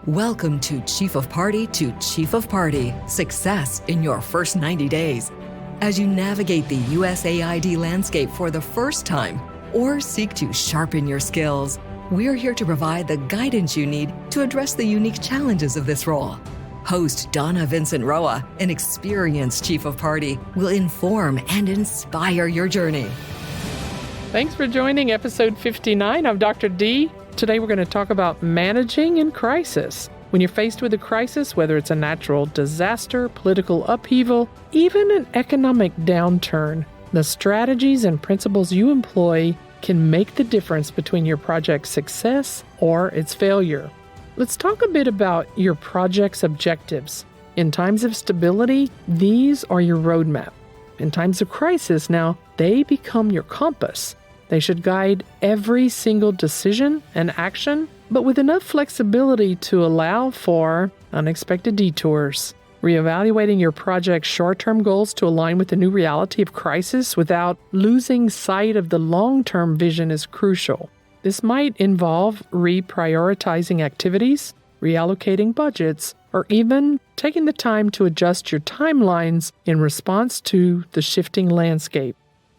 Welcome to Chief of Party to Chief of Party, success in your first 90 days. As you navigate the USAID landscape for the first time or seek to sharpen your skills, we're here to provide the guidance you need to address the unique challenges of this role. Host Donna Vincent Roa, an experienced Chief of Party, will inform and inspire your journey. Thanks for joining episode 59 of Dr. D. Today we're going to talk about managing in crisis. When you're faced with a crisis, whether it's a natural disaster, political upheaval, even an economic downturn, the strategies and principles you employ can make the difference between your project's success or its failure. Let's talk a bit about your project's objectives. In times of stability, these are your roadmap. In times of crisis, now, they become your compass. They should guide every single decision and action, but with enough flexibility to allow for unexpected detours. Reevaluating your project's short-term goals to align with the new reality of crisis without losing sight of the long-term vision is crucial. This might involve reprioritizing activities, reallocating budgets, or even taking the time to adjust your timelines in response to the shifting landscape.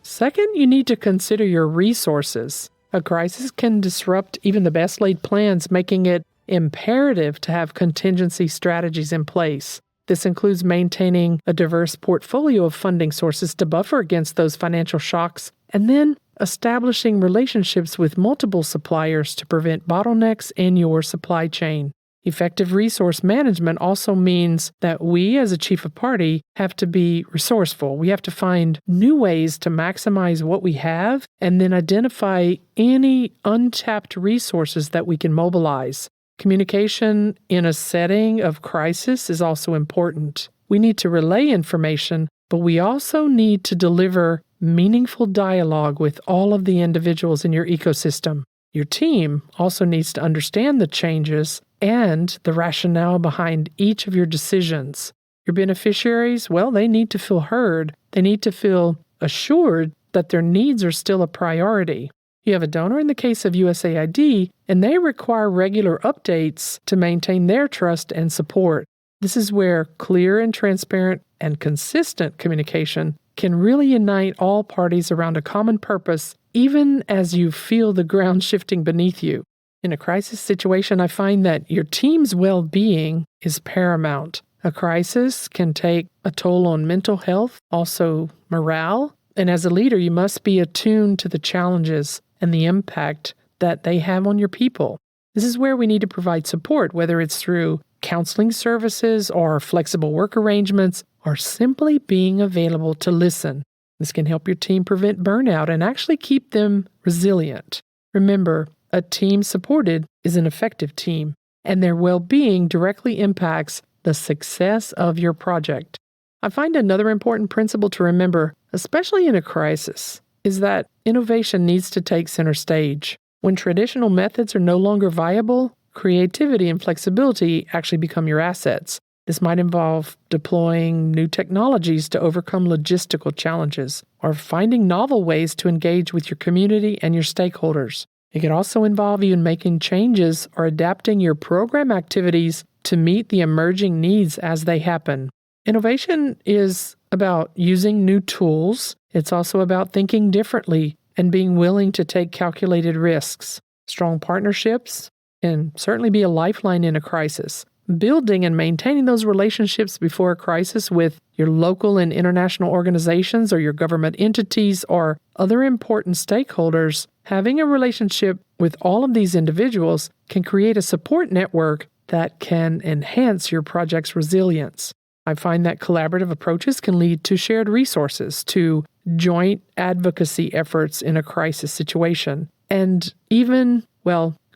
Second, you need to consider your resources. A crisis can disrupt even the best laid plans, making it imperative to have contingency strategies in place. This includes maintaining a diverse portfolio of funding sources to buffer against those financial shocks, and then establishing relationships with multiple suppliers to prevent bottlenecks in your supply chain. Effective resource management also means that we, as a chief of party, have to be resourceful. We have to find new ways to maximize what we have and then identify any untapped resources that we can mobilize. Communication in a setting of crisis is also important. We need to relay information, but we also need to deliver meaningful dialogue with all of the individuals in your ecosystem. Your team also needs to understand the changes and the rationale behind each of your decisions. Your beneficiaries, well, they need to feel heard. They need to feel assured that their needs are still a priority. You have a donor in the case of USAID, and they require regular updates to maintain their trust and support. This is where clear and transparent and consistent communication can really unite all parties around a common purpose, even as you feel the ground shifting beneath you. In a crisis situation, I find that your team's well-being is paramount. A crisis can take a toll on mental health, also morale, and as a leader, you must be attuned to the challenges and the impact that they have on your people. This is where we need to provide support, whether it's through counseling services or flexible work arrangements, or simply being available to listen. This can help your team prevent burnout and actually keep them resilient. Remember, a team supported is an effective team, and their well-being directly impacts the success of your project. I find another important principle to remember, especially in a crisis, is that innovation needs to take center stage. When traditional methods are no longer viable, creativity and flexibility actually become your assets. This might involve deploying new technologies to overcome logistical challenges, or finding novel ways to engage with your community and your stakeholders. It could also involve even making changes or adapting your program activities to meet the emerging needs as they happen. Innovation is about using new tools. It's also about thinking differently and being willing to take calculated risks. Strong partnerships can certainly be a lifeline in a crisis. Building and maintaining those relationships before a crisis with your local and international organizations or your government entities or other important stakeholders, having a relationship with all of these individuals can create a support network that can enhance your project's resilience. I find that collaborative approaches can lead to shared resources, to joint advocacy efforts in a crisis situation, and even,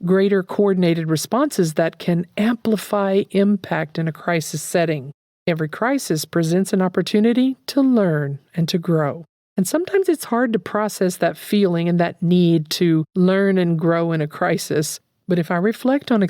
greater coordinated responses that can amplify impact in a crisis setting. Every crisis presents an opportunity to learn and to grow. And sometimes it's hard to process that feeling and that need to learn and grow in a crisis. But if I reflect on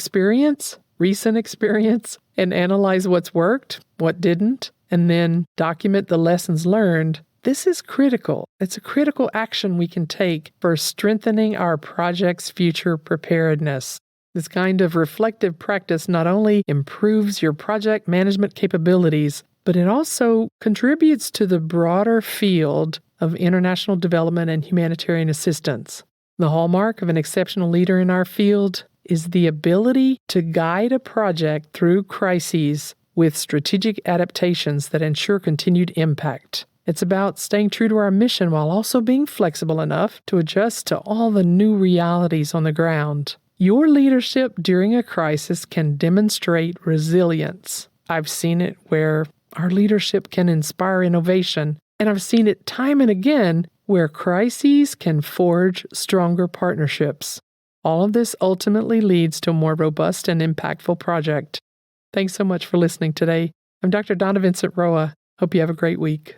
recent experience, and analyze what's worked, what didn't, and then document the lessons learned, this is critical. It's a critical action we can take for strengthening our project's future preparedness. This kind of reflective practice not only improves your project management capabilities, but it also contributes to the broader field of international development and humanitarian assistance. The hallmark of an exceptional leader in our field is the ability to guide a project through crises with strategic adaptations that ensure continued impact. It's about staying true to our mission while also being flexible enough to adjust to all the new realities on the ground. Your leadership during a crisis can demonstrate resilience. I've seen it where our leadership can inspire innovation, and I've seen it time and again where crises can forge stronger partnerships. All of this ultimately leads to a more robust and impactful project. Thanks so much for listening today. I'm Dr. Donna Vincent Roa. Hope you have a great week.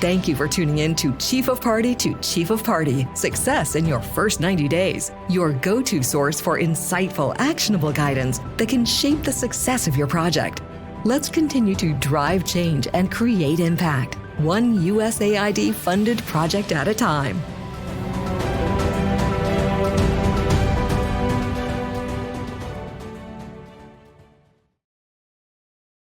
Thank you for tuning in to Chief of Party to Chief of Party, Success in Your First 90 Days, your go-to source for insightful, actionable guidance that can shape the success of your project. Let's continue to drive change and create impact, one USAID-funded project at a time.